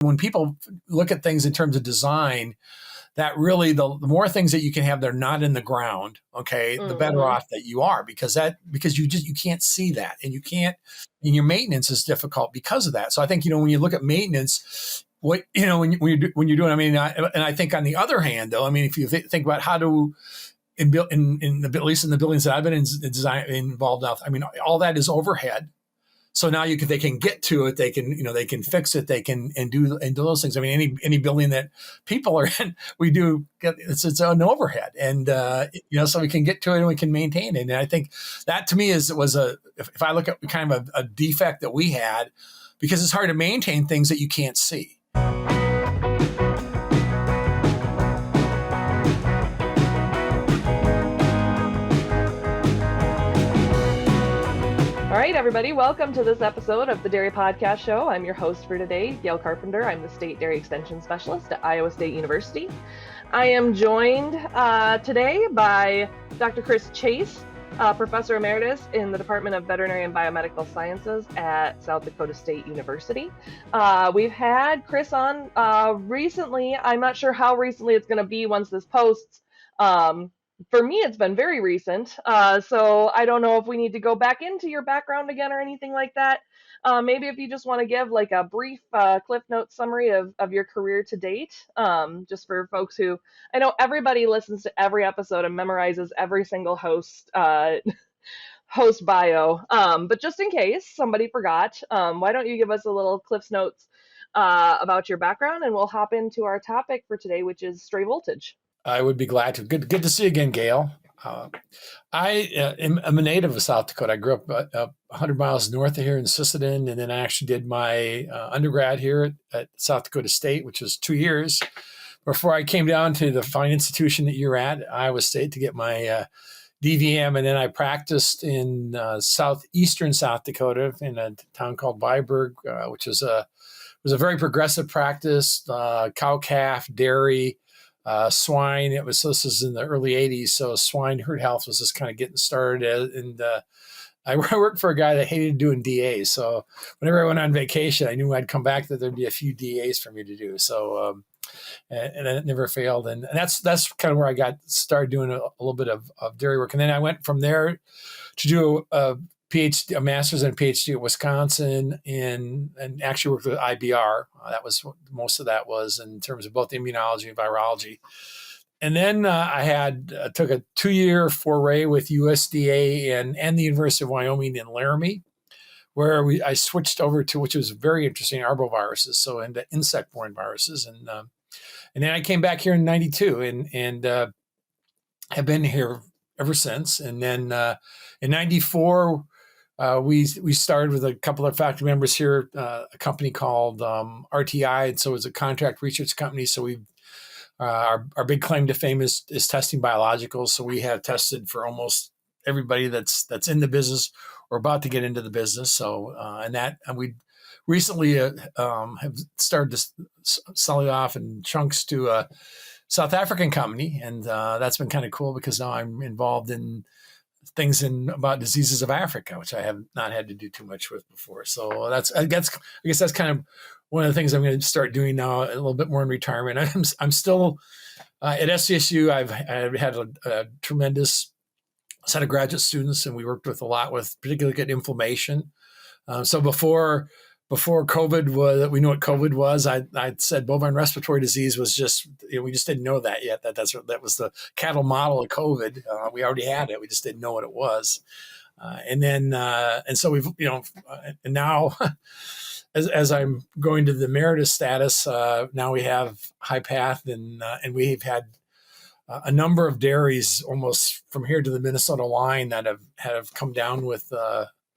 When people look at things in terms of design, that really the more things that you can have that are not in the ground, okay, the better off that you are, because you can't see that, and you can't, and your maintenance is difficult because of that. So I think, when you look at maintenance, when you're doing, and I think on the other hand, though, if you think about how to at least in the buildings that I've been in design involved with, all that is overhead. So now they can get to it. They can fix it. They can do those things. Any building that people are in, we do get it's an overhead, and so we can get to it and we can maintain it. And I think that to me if I look at kind of a defect that we had, because it's hard to maintain things that you can't see. All right, everybody, welcome to this episode of the Dairy Podcast Show. I'm your host for today, Gail Carpenter. I'm the State Dairy Extension Specialist at Iowa State University. I am joined today by Dr. Chris Chase, Professor Emeritus in the Department of Veterinary and Biomedical Sciences at South Dakota State University. We've had Chris on recently. I'm not sure how recently it's going to be once this posts. For me, it's been very recent, so I don't know if we need to go back into your background again or anything like that. Maybe if you just want to give like a brief Cliff Notes summary of your career to date, just for folks who, I know everybody listens to every episode and memorizes every single host bio, but just in case somebody forgot, why don't you give us a little Cliff Notes about your background, and we'll hop into our topic for today, which is stray voltage. I would be glad to. Good to see you again, Gail. I am a native of South Dakota. I grew up 100 miles north of here in Sisseton, and then I actually did my undergrad here at South Dakota State, which was 2 years before I came down to the fine institution that you're at, Iowa State, to get my DVM, and then I practiced in southeastern South Dakota in a town called Viborg, which was a very progressive practice, cow-calf, dairy, swine. This was in the early 80s, so swine herd health was just kind of getting started. And I worked for a guy that hated doing DAs. So whenever I went on vacation, I knew I'd come back that there'd be a few DAs for me to do. So and it never failed. And that's kind of where I got started doing a little bit of dairy work. And then I went from there to do a PhD, a master's and PhD at Wisconsin, and actually worked with IBR. That was what most of that was in terms of both immunology and virology. And then I took a 2-year foray with USDA and the University of Wyoming in Laramie, where I switched over to, which was very interesting, arboviruses, so into insect-borne viruses. And then I came back here in '92 and have been here ever since. And then in '94, we started with a couple of faculty members here, a company called RTI, and so it's a contract research company. So our big claim to fame is testing biologicals. So we have tested for almost everybody that's in the business or about to get into the business. So and we recently have started to sell it off in chunks to a South African company, and that's been kind of cool because now I'm involved in things about diseases of Africa, which I have not had to do too much with before. So I guess that's kind of one of the things I'm going to start doing now, a little bit more in retirement. I'm still at SDSU. I've had a tremendous set of graduate students, and we worked with a lot with particularly good inflammation. So before COVID we knew what COVID was. I said bovine respiratory disease was just, we just didn't know that yet. That was the cattle model of COVID. We already had it. We just didn't know what it was. And so we've, and now as I'm going to the emeritus status, now we have high path, and we've had a number of dairies almost from here to the Minnesota line that have come down with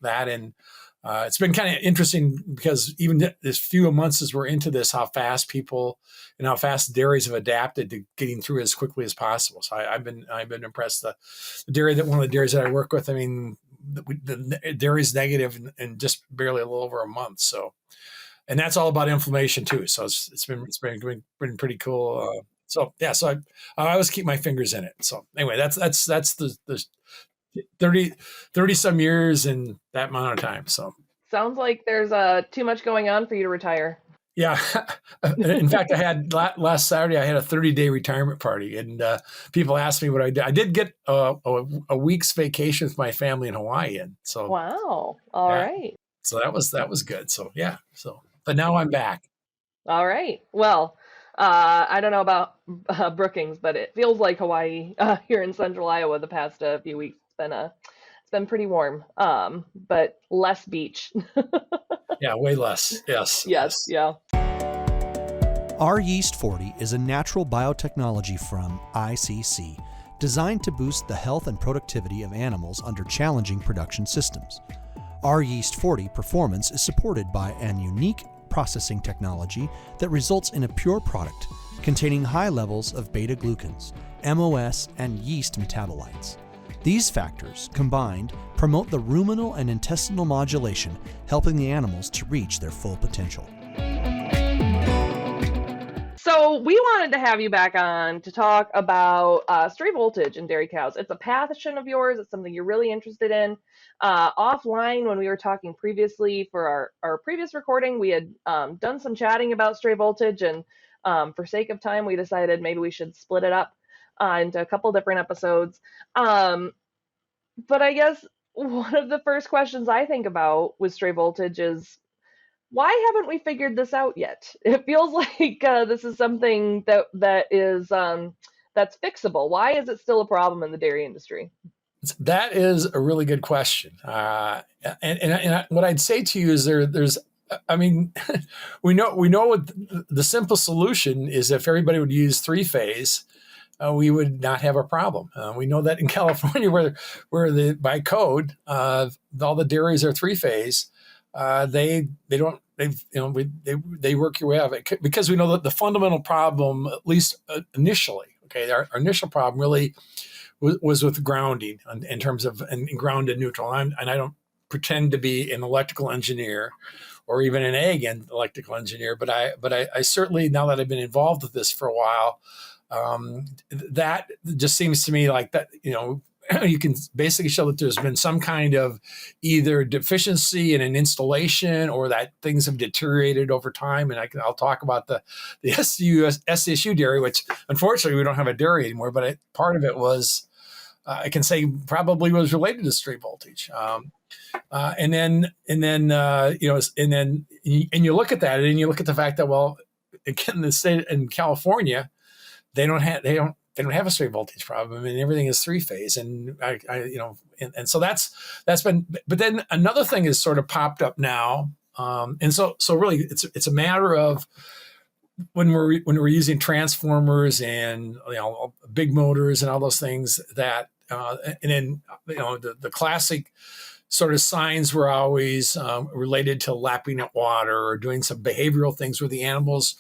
that. And it's been kind of interesting because even this few months as we're into this, how fast people and how fast dairies have adapted to getting through as quickly as possible. So I've been impressed. The dairy one of the dairies that I work with, the dairy's negative in just barely a little over a month. So, and that's all about inflammation too. So it's been pretty cool. So I always keep my fingers in it. So anyway, that's the 30 some years in that amount of time. So sounds like there's too much going on for you to retire. Yeah. In fact, I had last Saturday, I had a 30-day retirement party, and people asked me what I did. I did get a week's vacation with my family in Hawaii. And so, Wow. All yeah, right. so that was good. So, yeah. So, but now I'm back. All right. Well, I don't know about Brookings, but it feels like Hawaii here in central Iowa the past few weeks. It's been pretty warm, but less beach. Yeah, way less. Yes. Yes. Yes. Yeah. Our Yeast 40 is a natural biotechnology from ICC designed to boost the health and productivity of animals under challenging production systems. Our Yeast 40 performance is supported by an unique processing technology that results in a pure product containing high levels of beta-glucans, MOS, and yeast metabolites. These factors, combined, promote the ruminal and intestinal modulation, helping the animals to reach their full potential. So we wanted to have you back on to talk about stray voltage in dairy cows. It's a passion of yours. It's something you're really interested in. Offline, when we were talking previously for our previous recording, we had done some chatting about stray voltage, and for sake of time, we decided maybe we should split it up into a couple different episodes. But I guess one of the first questions I think about with stray voltage is, why haven't we figured this out yet? It feels like this is something that is that's fixable. Why is it still a problem in the dairy industry? That is a really good question. And what I'd say to you is there's, I mean, we know what the simple solution is. If everybody would use three-phase, we would not have a problem. We know that in California, where by code, all the dairies are three-phase. They work your way out of it, because we know that the fundamental problem, at least initially, okay, our initial problem really was with grounding in terms of and ground and neutral. And I don't pretend to be an electrical engineer or even an ag electrical engineer, but I certainly, now that I've been involved with this for a while, that just seems to me like that, you can basically show that there's been some kind of either deficiency in an installation or that things have deteriorated over time. And I'll talk about the SDSU dairy, which unfortunately we don't have a dairy anymore, but part of it was, I can say probably was related to stray voltage. And you look at that and you look at the fact that, well, again, the state in California, they don't have a stray voltage problem. I mean, everything is three-phase, and and so that's been. But then another thing has sort of popped up now, and so really it's a matter of when we're using transformers and big motors and all those things that, and then the classic sort of signs were always related to lapping at water or doing some behavioral things where the animals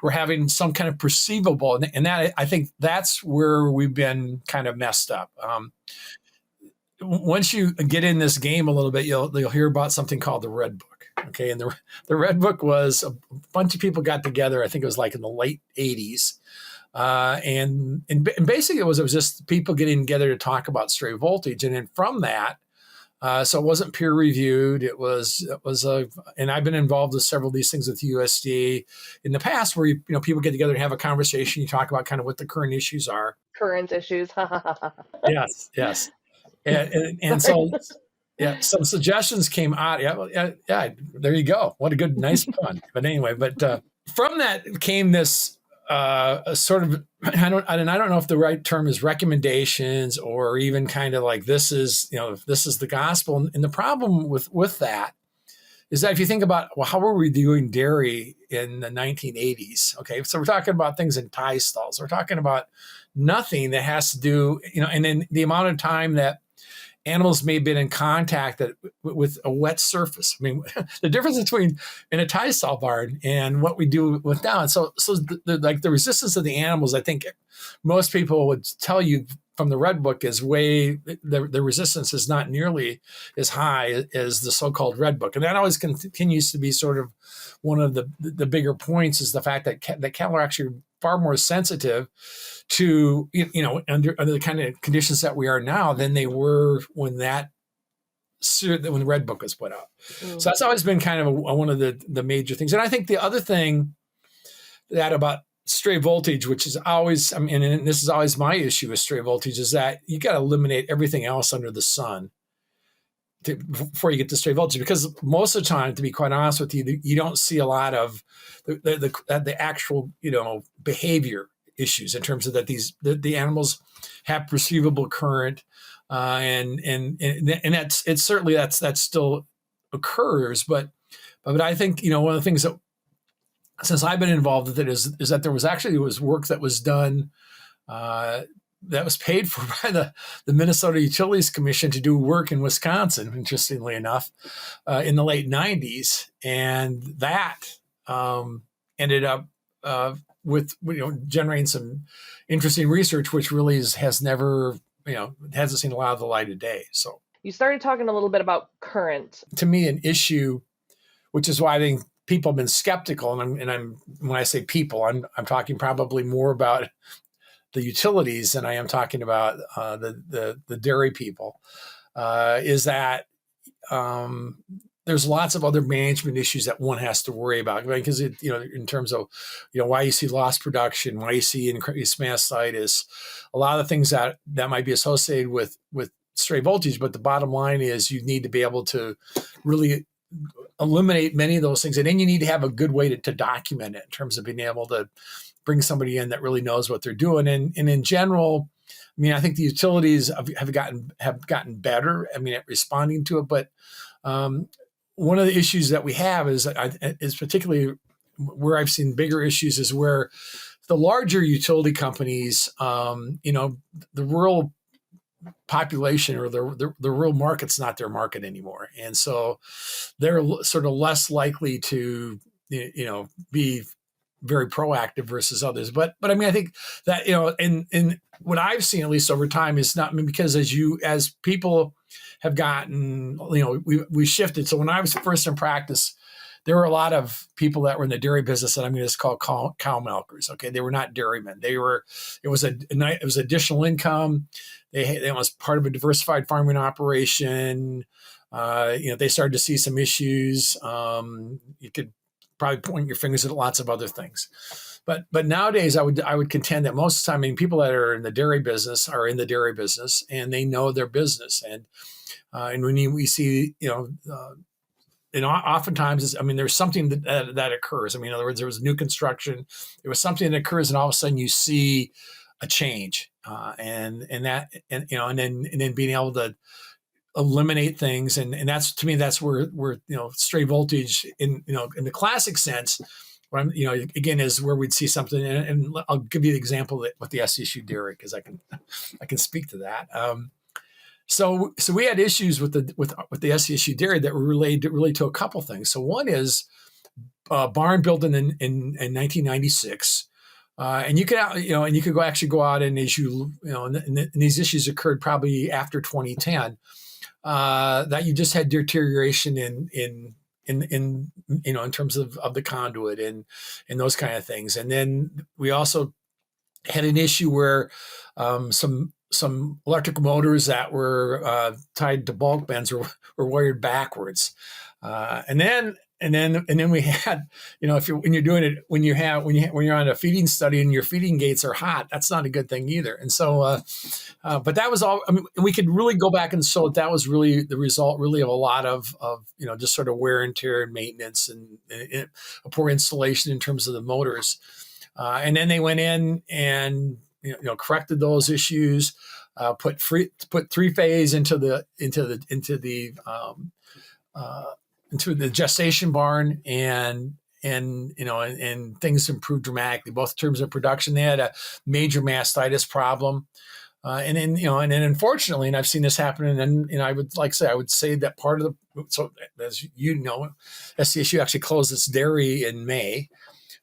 were having some kind of perceivable, and that, I think that's where we've been kind of messed up. Once you get in this game a little bit, you'll hear about something called the Red Book. Okay, and the Red Book was a bunch of people got together. I think it was like in the late 80s. And basically it was just people getting together to talk about stray voltage. And then from that, so it wasn't peer reviewed. It was and I've been involved with several of these things with USD in the past, where people get together and have a conversation. You talk about kind of what the current issues are. Current issues. Yes. And so, yeah, some suggestions came out. Yeah, there you go. What a good, nice pun. But anyway, from that came this a sort of, I don't know if the right term is recommendations or even kind of like this is the gospel. And the problem with that is that if you think about, well, how were we doing dairy in the 1980s? Okay, so we're talking about things in tie stalls. We're talking about nothing that has to do, and then the amount of time that animals may have been in contact with a wet surface. I mean, the difference between in a tie stall barn and what we do with now. And so the resistance of the animals, I think most people would tell you from the Red Book is the resistance is not nearly as high as the so-called Red Book. And that always continues to be sort of one of the bigger points, is the fact that cattle are actually far more sensitive to, under the kind of conditions that we are now than they were when that when the Red Book was put out. So that's always been kind of one of the major things. And I think the other thing that about stray voltage, which is always, I mean, and this is always my issue with stray voltage, is that you got to eliminate everything else under the sun before you get to stray voltage. Because most of the time, to be quite honest with you, you don't see a lot of the actual, behavior issues in terms of that the animals have perceivable current, and it's certainly that still occurs, but I think one of the things that, since I've been involved with it, is that there was work that was done that was paid for by the Minnesota Utilities Commission to do work in Wisconsin, interestingly enough, in the late 90s. And that ended up with generating some interesting research, which really has never, hasn't seen a lot of the light of day. So you started talking a little bit about current. To me, an issue, which is why I think people have been skeptical, and I'm when I say people, I'm talking probably more about the utilities than I am talking about the dairy people, is that there's lots of other management issues that one has to worry about, because in terms of why you see lost production, why you see increased mastitis, a lot of things that might be associated with stray voltage. But the bottom line is you need to be able to really eliminate many of those things, and then you need to have a good way to document it in terms of being able to bring somebody in that really knows what they're doing. And in general, I mean, I think the utilities have gotten better, at responding to it. But one of the issues that we have is particularly where I've seen bigger issues is where the larger utility companies, the rural population or the rural market's not their market anymore, and so they're sort of less likely to be very proactive versus others. But I think that in what I've seen, at least over time, is not because as people have gotten, we shifted. So when I was first in practice, there were a lot of people that were in the dairy business that I'm going to just call cow milkers. Okay, they were not dairymen. It was additional income. It was part of a diversified farming operation. They started to see some issues. You could probably point your fingers at lots of other things, but nowadays I would contend that most of the time, people that are in the dairy business are in the dairy business and they know their business. And when we see, oftentimes, there's something that occurs. In other words, there was new construction, there was something that occurs, and all of a sudden you see a change, and then being able to eliminate things, and that's, to me, that's where stray voltage in the classic sense, again, is where we'd see something. And I'll give you the example with the SDSU dairy, because I can speak to that. So we had issues with the SDSU dairy that were related really to a couple things. So one is a barn built in 1996, and you could go out, and as and these issues occurred probably after 2010, that you just had deterioration in terms of the conduit and those kind of things. And then we also had an issue where some electric motors that were tied to bulk bends were wired backwards, and then we had, when you're on a feeding study and your feeding gates are hot, that's not a good thing either. And so, but that was all. And we could really go back and show that was really the result, really, of a lot of just sort of wear and tear and maintenance and a poor installation in terms of the motors. And then they went in and corrected those issues, put three-phase into the gestation barn, and things improved dramatically, both in terms of production. They had a major mastitis problem, and then unfortunately, and I've seen this happen, and I would say that part of so as SDSU actually closed its dairy in May,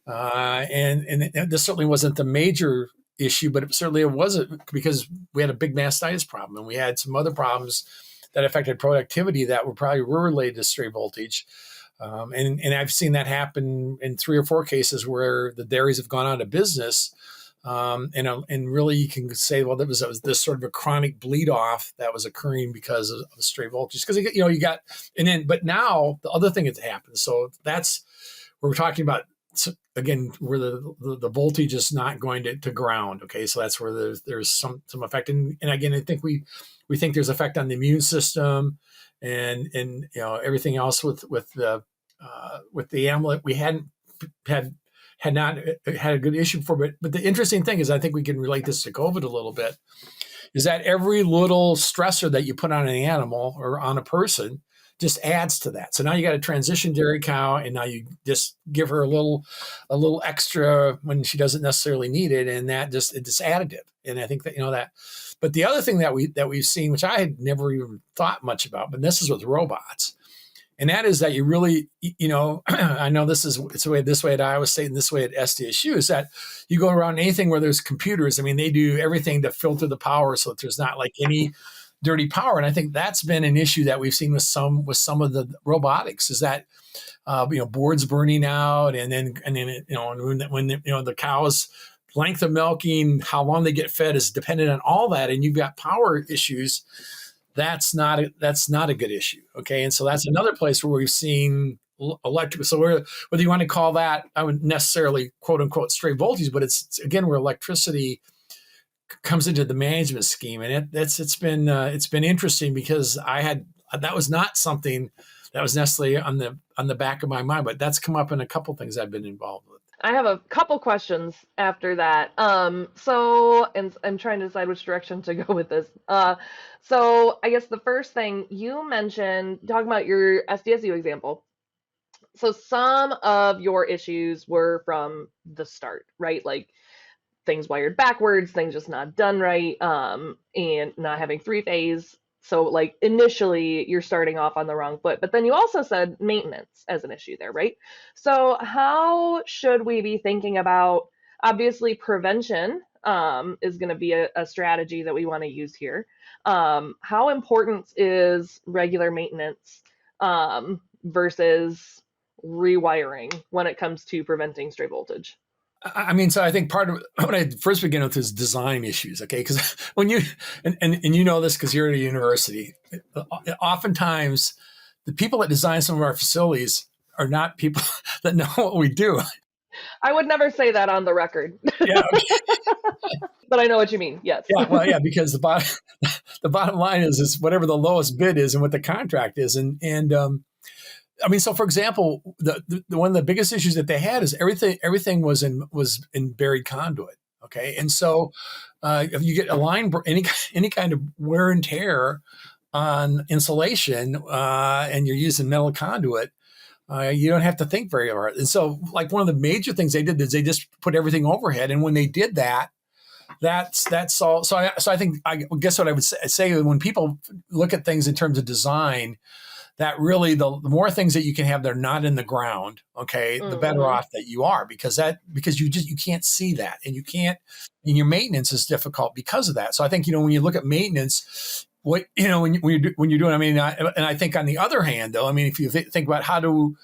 and this certainly wasn't the major issue, but it wasn't, because we had a big mastitis problem, and we had some other problems that affected productivity that were related to stray voltage. And I've seen that happen in 3 or 4 cases where the dairies have gone out of business And really you can say, well, there was this sort of a chronic bleed off that was occurring because of stray voltage. Because, you got, but now the other thing that's happened. So that's where we're talking about, again, where the voltage is not going to ground. Okay. So that's where there's some effect. And again, I think we think there's effect on the immune system and everything else with the amulet. We had not had a good issue for, but the interesting thing is, I think we can relate this to COVID a little bit, is that every little stressor that you put on an animal or on a person just adds to that. So now you got a transition dairy cow, and now you just give her a little extra when she doesn't necessarily need it, and it's additive. And I think that that. But the other thing that we've seen, which I had never even thought much about, but this is with robots. And that is that you really, I know it's this way at Iowa State and this way at SDSU, is that you go around anything where there's computers. I mean, they do everything to filter the power so that there's not like any dirty power. And I think that's been an issue that we've seen with some of the robotics, is that boards burning out, and then when the cows' length of milking, how long they get fed is dependent on all that, and you've got power issues. That's not a good issue. Okay. And so that's another place where we've seen electric. So whether you want to call that, I wouldn't necessarily quote unquote stray voltage, but it's again where electricity comes into the management scheme. And it's been interesting, because that was not something that was necessarily on the back of my mind, but that's come up in a couple things I've been involved with. I have a couple questions after that. So I'm trying to decide which direction to go with this. So I guess the first thing you mentioned, talking about your SDSU example. So some of your issues were from the start, right? Like things wired backwards, things just not done right, and not having three-phase. So like initially you're starting off on the wrong foot, but then you also said maintenance as an issue there, right? So how should we be thinking about, obviously prevention is going to be a strategy that we want to use here. How important is regular maintenance versus rewiring when it comes to preventing stray voltage? I mean, so I think part of when I first begin with is design issues, okay? Because when you, and you know this because you're at a university, oftentimes the people that design some of our facilities are not people that know what we do. I would never say that on the record. Yeah, okay. But I know what you mean, yes. Yeah, well, yeah, because the bottom line is whatever the lowest bid is and what the contract is. And I mean, so for example, the one of the biggest issues that they had is everything was in buried conduit. Okay, and so if you get a line, any kind of wear and tear on insulation, and you're using metal conduit, you don't have to think very hard. And so, like one of the major things they did is they just put everything overhead. And when they did that, that's all. So I think I guess what I would say when people look at things in terms of design, that really the more things that you can have that are not in the ground, okay, the better off that you are, because you can't see that, and and your maintenance is difficult because of that. So I think when you look at maintenance, when you're doing, I mean, and I think on the other hand, though, I mean, if you think about how to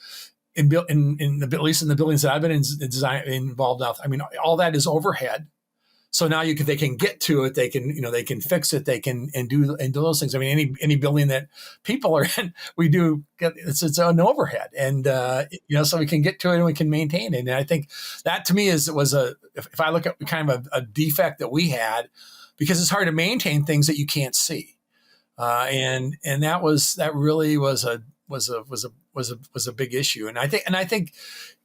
at least in the buildings that I've been involved with, I mean, all that is overhead. So now they can get to it. They can fix it. They can do those things. I mean, any building that people are in, we do get it's an overhead, and so we can get to it and we can maintain it. And I think that to me if I look at kind of a defect that we had, because it's hard to maintain things that you can't see, and that really was a big issue. And I think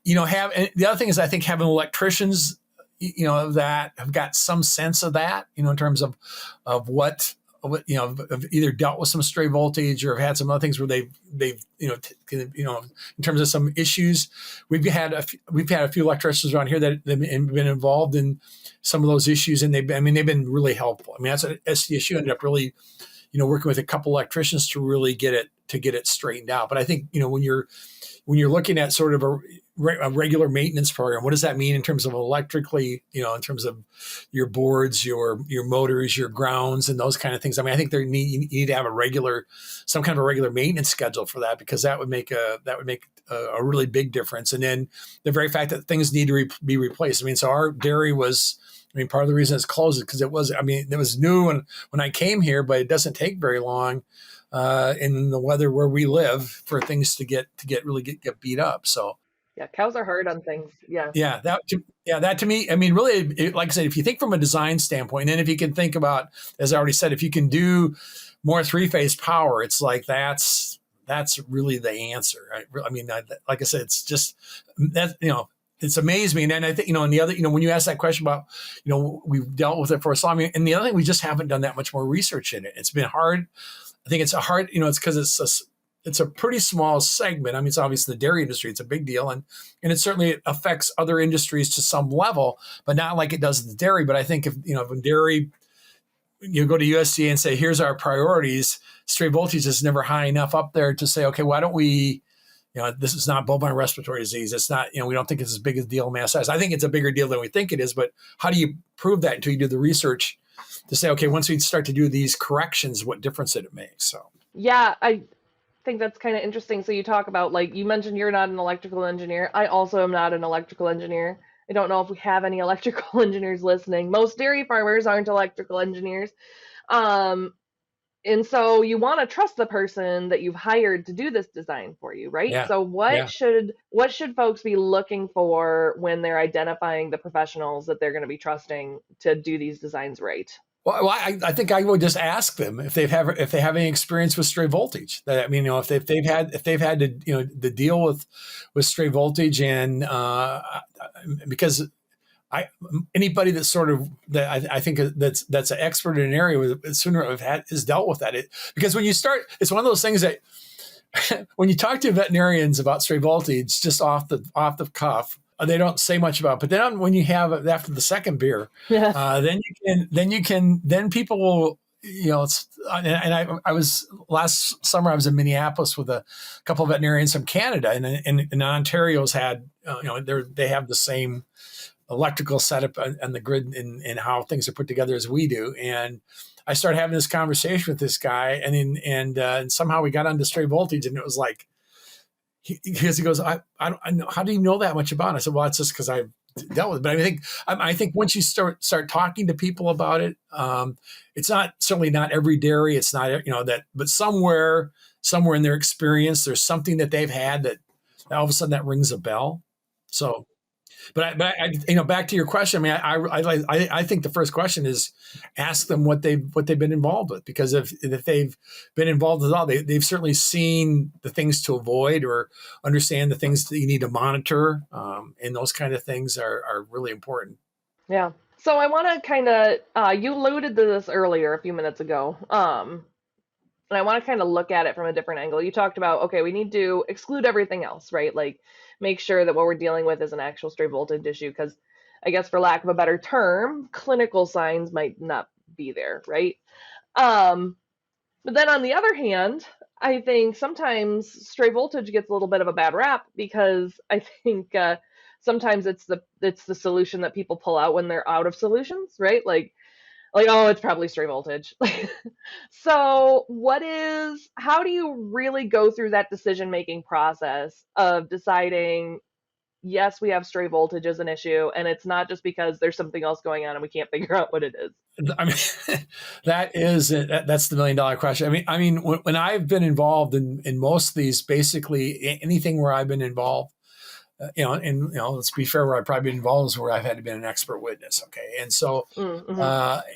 the other thing is I think having electricians that have got some sense of that, in terms of what have either dealt with some stray voltage or have had some other things where they've in terms of some issues. We've had a few electricians around here that have been involved in some of those issues, and they've been really helpful. I mean, that's what SDSU ended up really, working with a couple electricians to really get it straightened out. But I think, when you're looking at sort of a regular maintenance program, what does that mean in terms of electrically, in terms of your boards, your motors, your grounds, and those kind of things? I mean, I think you need to have some kind of a regular maintenance schedule for that, because that would make a really big difference. And then the very fact that things need to be replaced. I mean, so our dairy was I mean, part of the reason it's closed is because it was new when I came here, but it doesn't take very long in the weather where we live for things to get beat up. So Yeah, cows are hard on things. Yeah. yeah, that to me, I mean, really, like I said, if you think from a design standpoint, and if you can think about, as I already said, if you can do more three-phase power, it's like that's really the answer. I mean, like I said, it's just that, it's amazed me. And I think, and the other, when you ask that question about, we've dealt with it for so long, and the other thing, we just haven't done that much more research in it. It's been hard. I think it's it's because it's a pretty small segment. I mean, it's obviously the dairy industry. It's a big deal. And it certainly affects other industries to some level, but not like it does the dairy. But I think if in dairy, you go to USDA and say, here's our priorities, stray voltage is never high enough up there to say, okay, why don't we, this is not bovine respiratory disease. It's not, we don't think it's as big a deal mass size. I think it's a bigger deal than we think it is, but how do you prove that until you do the research to say, okay, once we start to do these corrections, what difference did it make? So, yeah, I think that's kind of interesting. So you talk about, like, you mentioned you're not an electrical engineer. I also am not an electrical engineer. I don't know if we have any electrical engineers listening. Most dairy farmers aren't electrical engineers. And so you want to trust the person that you've hired to do this design for you, right? yeah, So what should folks be looking for when they're identifying the professionals that they're going to be trusting to do these designs right? Well, I think I would just ask them if they have any experience with stray voltage. I mean, if they've had to to deal with stray voltage, and because anybody that's sort of I think that's an expert in an area sooner has dealt with that. Because when you start, it's one of those things that when you talk to veterinarians about stray voltage, just off the cuff, they don't say much about it. But then when you have after the second beer, then people will, I was last summer, I was in Minneapolis with a couple of veterinarians from Canada, and Ontario's had, they have the same electrical setup and the grid and how things are put together as we do. And I started having this conversation with this guy, and somehow we got onto stray voltage, and it was like, he goes, I don't know, how do you know that much about it? I said, well, it's just because I've dealt with it. But I think once you start talking to people about it, it's certainly not every dairy. It's not, that, but somewhere in their experience, there's something that they've had that all of a sudden that rings a bell. So, but I back to your question. I mean, I think the first question is ask them what they've been involved with, because if they've been involved at all, they've certainly seen the things to avoid or understand the things that you need to monitor, and those kind of things are really important. Yeah. So I want to kind of you alluded to this earlier a few minutes ago, and I want to kind of look at it from a different angle. You talked about, okay, we need to exclude everything else, right? Like, make sure that what we're dealing with is an actual stray voltage issue, because I guess, for lack of a better term, clinical signs might not be there, right? But then on the other hand, I think sometimes stray voltage gets a little bit of a bad rap, because I think sometimes it's the solution that people pull out when they're out of solutions, right? Like, oh, it's probably stray voltage. So how do you really go through that decision-making process of deciding, yes, we have stray voltage as an issue, and it's not just because there's something else going on and we can't figure out what it is? I mean, that's the $1 million question. I mean, when I've been involved in most of these, basically anything where I've been involved, let's be fair, where I've probably been involved is where I've had to be an expert witness. Okay. And so,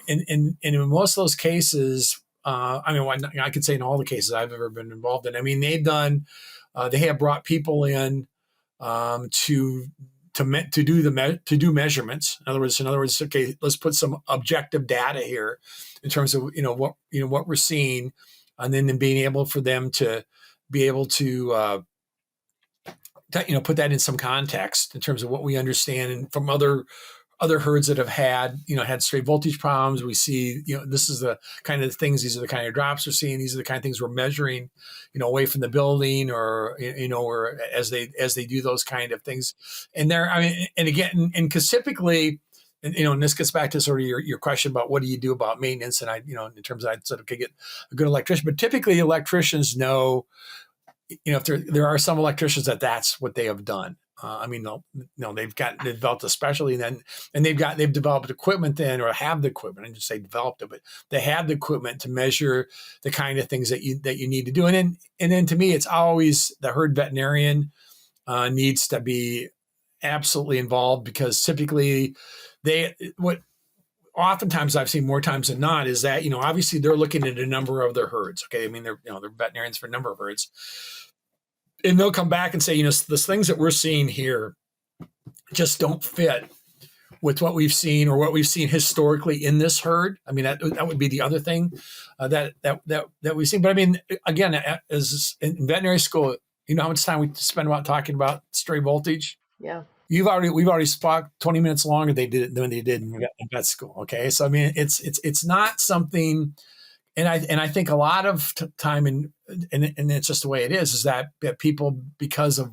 in most of those cases, I could say in all the cases I've ever been involved in, I mean, they have brought people in, to do measurements. In other words, okay, let's put some objective data here in terms of, what we're seeing, and then being able for them to be able to, put that in some context in terms of what we understand and from other herds that have had stray voltage problems. We see, this is the kind of things, these are the kind of drops we're seeing. These are the kind of things we're measuring, away from the building, or, or as they do those kind of things. And and again, and because typically, and this gets back to sort of your question about what do you do about maintenance. And in terms of, I said, okay, get a good electrician, but typically electricians know, if there are some electricians that's what they have done. They've developed a specialty then, and they've developed equipment then, or have the equipment. I didn't say developed it, but they have the equipment to measure the kind of things that you need to do. And then to me, it's always the herd veterinarian needs to be absolutely involved, because typically oftentimes I've seen more times than not is that, obviously they're looking at a number of their herds. Okay. I mean, they're veterinarians for a number of herds, and they'll come back and say, the things that we're seeing here just don't fit with what we've seen or what we've seen historically in this herd. I mean, that would be the other thing that we've seen. But I mean, again, as in veterinary school, how much time we spend about talking about stray voltage? Yeah. We've already spoke 20 minutes longer than they did in vet school. Okay. So, I mean, it's not something, and I think a lot of time, and it's just the way it is that people, because of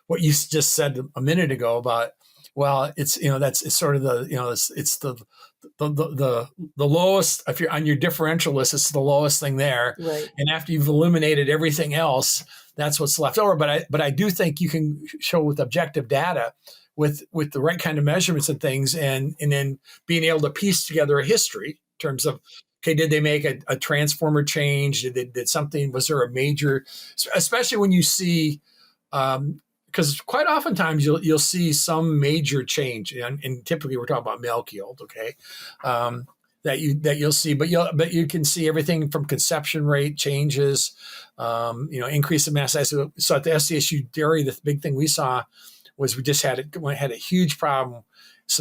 what you just said a minute ago about, well, it's sort of the, it's the lowest, if you're on your differential list, it's the lowest thing there. Right. And after you've eliminated everything else, that's what's left over. But I do think you can show with objective data, with the right kind of measurements and things, and then being able to piece together a history in terms of, okay, did they make a transformer change? Did something, was there a major, especially when you see, because quite oftentimes you'll see some major change, and typically we're talking about milk yield, okay, that you'll see, but you can see everything from conception rate changes, increase in mass size. So at the SDSU dairy, the big thing we saw was we just had a huge problem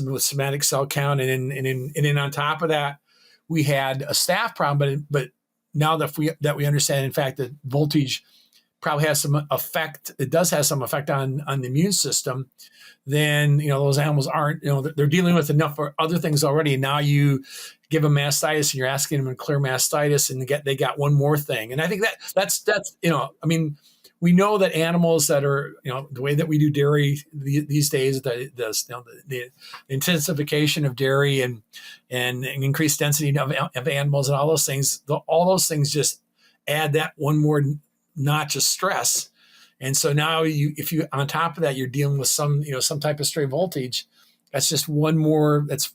with somatic cell count, and then on top of that, we had a staph problem. But now that we understand, in fact, that voltage probably has some effect. It does have some effect on the immune system. Then those animals aren't, they're dealing with enough for other things already. And now you give them mastitis, and you're asking them to clear mastitis, and they got one more thing. And I think that's I mean, we know that animals that are, the way that we do dairy these days, the intensification of dairy and increased density of animals and all those things just add that one more notch of stress. And so now if you on top of that, you're dealing with some type of stray voltage, that's just one more, it's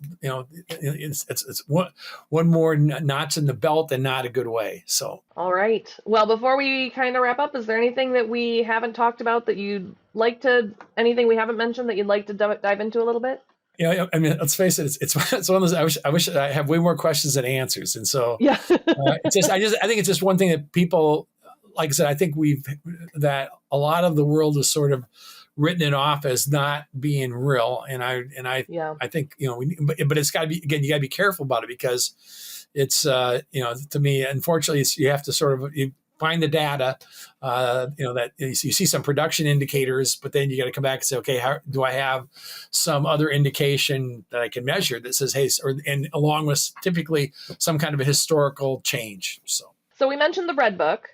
one more notch in the belt, and not a good way. So, all right. Well, before we kind of wrap up, is there anything that we haven't talked about that anything we haven't mentioned that you'd like to dive into a little bit? I mean, let's face it, it's one of those, I wish I have way more questions than answers. And so, yeah, I think it's just one thing that people, like I said, I think that a lot of the world has sort of written it off as not being real. And I think, but it's gotta be, again, you gotta be careful about it, because it's, to me, unfortunately, you have to sort of, you find the data, that you see some production indicators, but then you got to come back and say, okay, how do I have some other indication that I can measure that says, hey, and along with typically some kind of a historical change. So we mentioned the Red Book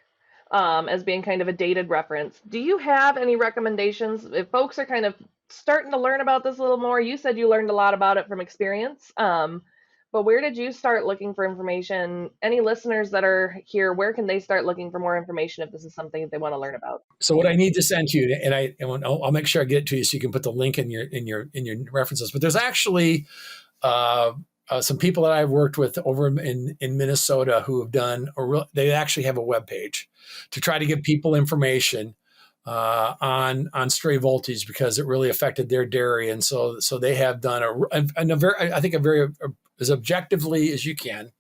as being kind of a dated reference. Do you have any recommendations if folks are kind of starting to learn about this a little more? You said you learned a lot about it from experience, but where did you start looking for information? Any listeners that are here, where can they start looking for more information if this is something that they want to learn about? So what I need to send you, and I'll make sure I get it to you so you can put the link in your references. But there's actually some people that I've worked with over in Minnesota who have done, they actually have a webpage to try to give people information on stray voltage, because it really affected their dairy. And so they have done a very as objectively as you can,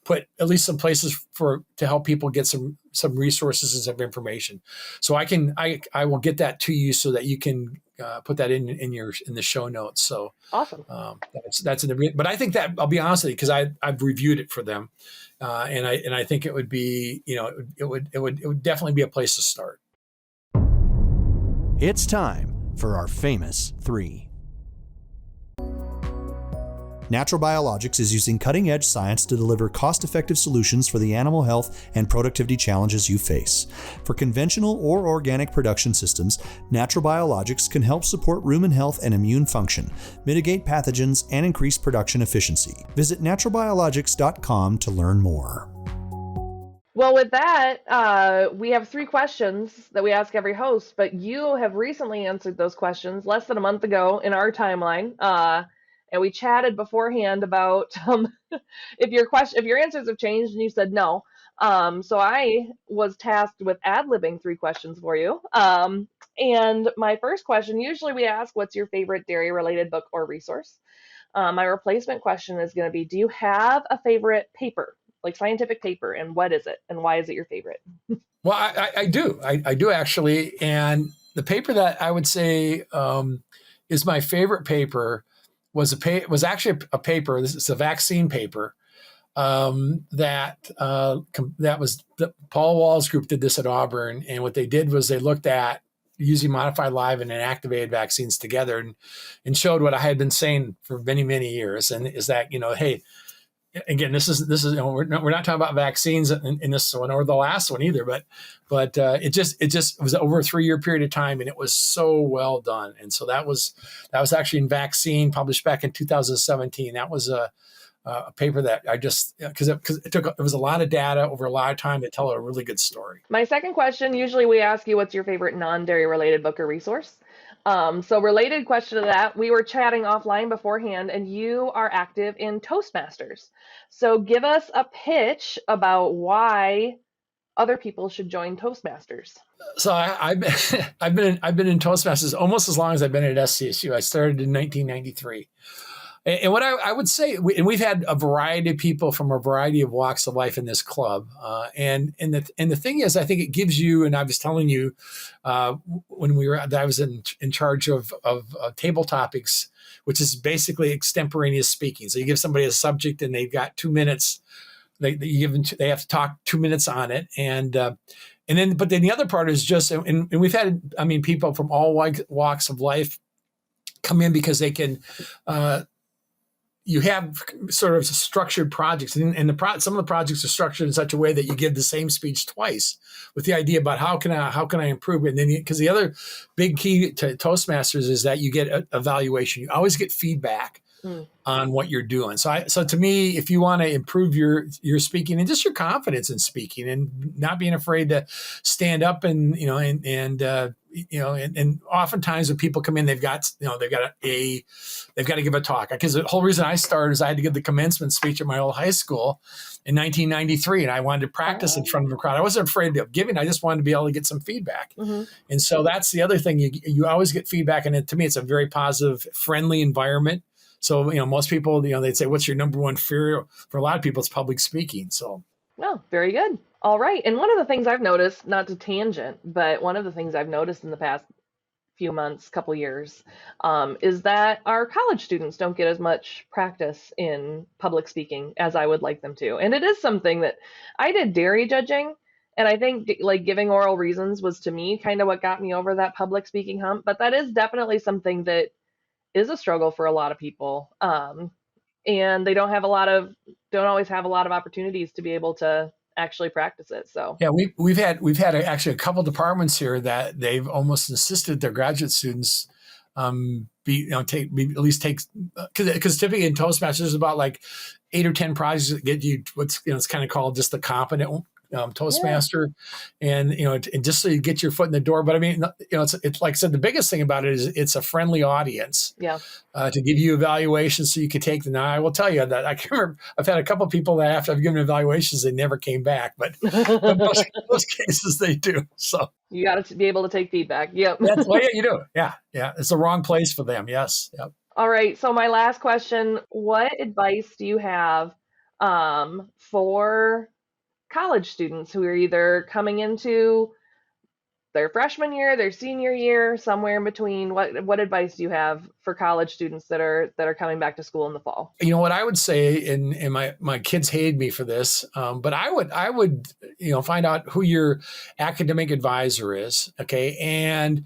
put at least some places to help people get some resources and some information. So I will get that to you so that you can put that in the show notes. So awesome. That's in the, but I think that, I'll be honest with you, because I've reviewed it for them, and I think it would be, it would definitely be a place to start. It's time for our famous three. Natural Biologics is using cutting-edge science to deliver cost-effective solutions for the animal health and productivity challenges you face. For conventional or organic production systems, Natural Biologics can help support rumen health and immune function, mitigate pathogens, and increase production efficiency. Visit naturalbiologics.com to learn more. Well, with that, we have three questions that we ask every host, but you have recently answered those questions less than a month ago in our timeline. And we chatted beforehand about if your answers have changed, and you said no. So I was tasked with ad-libbing three questions for you. And my first question, usually we ask, what's your favorite dairy-related book or resource? My replacement question is going to be, do you have a favorite paper, like scientific paper, and what is it, and why is it your favorite? Well, I do. I do actually. And the paper that I would say is my favorite paper was actually a paper. This is a vaccine paper that was Paul Wall's group did this at Auburn, and what they did was they looked at using modified live and inactivated vaccines together, and showed what I had been saying for many years, and is that hey, again, this is we're not talking about vaccines in this one or the last one either, but it just was over a 3-year period of time, and it was so well done. And so that was actually in Vaccine, published back in 2017. That was a paper that I just, because it was a lot of data over a lot of time to tell a really good story. My second question, usually we ask you, what's your favorite non-dairy related book or resource? So related question to that, we were chatting offline beforehand, and you are active in Toastmasters. So give us a pitch about why other people should join Toastmasters. So I've been in Toastmasters almost as long as I've been at SCSU. I started in 1993. And what I would say, and we've had a variety of people from a variety of walks of life in this club. And the thing is, I think it gives you, and I was telling you when I was in charge of table topics, which is basically extemporaneous speaking. So you give somebody a subject and they've got 2 minutes. They have to talk 2 minutes on it. But then the other part is just, and we've had, people from all walks of life come in because they can, you have sort of structured projects, and some of the projects are structured in such a way that you give the same speech twice, with the idea about how can I improve it. And then because the other big key to Toastmasters is that you get a evaluation. You always get feedback on what you're doing. So to me, if you want to improve your speaking and just your confidence in speaking and not being afraid to stand up and oftentimes when people come in, they've got to give a talk. Because the whole reason I started is I had to give the commencement speech at my old high school in 1993, and I wanted to practice in front of a crowd. I wasn't afraid of giving. I just wanted to be able to get some feedback. Mm-hmm. And so that's the other thing. You always get feedback, and to me, it's a very positive, friendly environment. So, most people, they'd say, what's your number one fear? For a lot of people, it's public speaking. So, oh, very good. All right. And one of the things I've noticed, not to tangent, but one of the things I've noticed in the past few months, couple years, is that our college students don't get as much practice in public speaking as I would like them to. And it is something that I did dairy judging. And I think like giving oral reasons was, to me, kind of what got me over that public speaking hump. But that is definitely something that is a struggle for a lot of people. And they don't always have a lot of opportunities to be able to actually practice it. So yeah, we've had actually a couple departments here that they've almost insisted their graduate students at least take, because typically in Toastmasters there's about like 8 or 10 projects that get you it's kind of called just the competent Toastmaster, and and just so you get your foot in the door. But it's like I said, the biggest thing about it is it's a friendly audience. Yeah. To give you evaluations so you can take them. Now I will tell you that I can remember I've had a couple of people that after I've given evaluations they never came back, but most cases they do. So you got to be able to take feedback. Yep. Well, yeah, you do. Yeah. It's the wrong place for them. Yes. Yep. All right. So my last question: what advice do you have for college students who are either coming into their freshman year, their senior year, somewhere in between? What advice do you have for college students that are coming back to school in the fall? What I would say, and my kids hated me for this, but I would find out who your academic advisor is, okay, and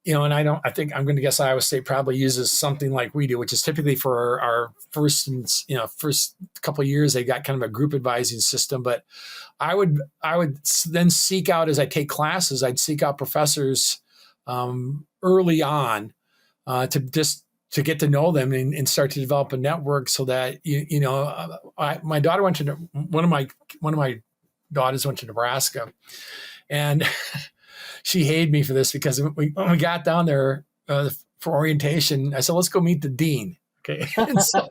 I think I'm going to guess Iowa State probably uses something like we do, which is typically for our first couple of years, they got kind of a group advising system. But I would then seek out, as I take classes, I'd seek out professors early on to get to know them and start to develop a network so that, my daughter went to one of my daughters went to Nebraska, and she hated me for this because when we got down there for orientation, I said, let's go meet the dean. Okay. And so,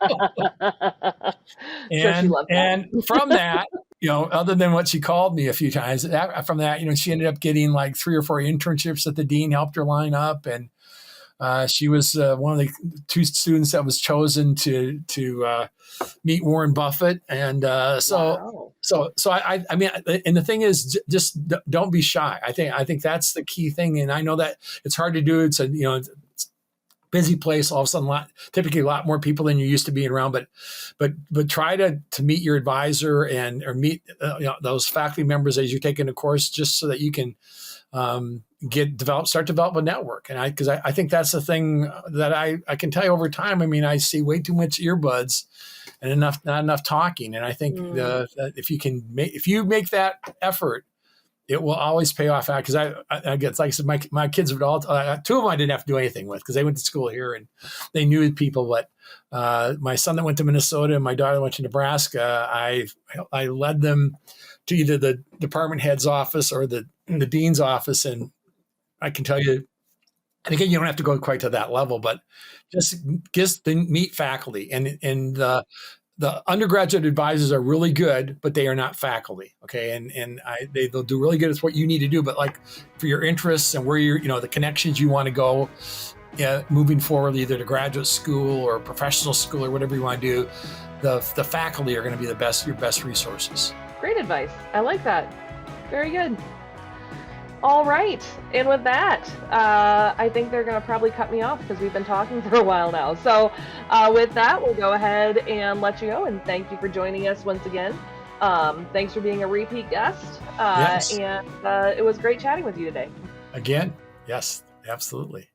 Sure, she loved that. and from that, other than what she called me a few times, from that, she ended up getting like 3 or 4 internships that the dean helped her line up. And she was one of the 2 students that was chosen to meet Warren Buffett. And Wow. I mean, and the thing is, just don't be shy. I think that's the key thing. And I know that it's hard to do. It's it's busy place. All of a sudden, typically a lot more people than you're used to being around. But try to meet your advisor or meet those faculty members as you're taking a course, just so that you can start develop a network. And because I think that's the thing that I can tell you over time. I mean, I see way too much earbuds and not enough talking. And I think that if you make that effort, it will always pay off. Because I guess, like I said, my kids would all 2 of them I didn't have to do anything with because they went to school here and they knew people. But my son that went to Minnesota and my daughter went to Nebraska, I led them to either the department head's office or the dean's office. And I can tell you, and again, you don't have to go quite to that level, but just meet faculty. And the undergraduate advisors are really good, but they are not faculty. Okay. And they'll do really good at what you need to do. But like for your interests and where the connections you want to go, moving forward, either to graduate school or professional school or whatever you want to do, the faculty are going to be your best resources. Great advice. I like that. Very good. All right. And with that, I think they're going to probably cut me off because we've been talking for a while now. So with that, we'll go ahead and let you go. And thank you for joining us once again. Thanks for being a repeat guest. Yes. And it was great chatting with you today. Again, yes, absolutely.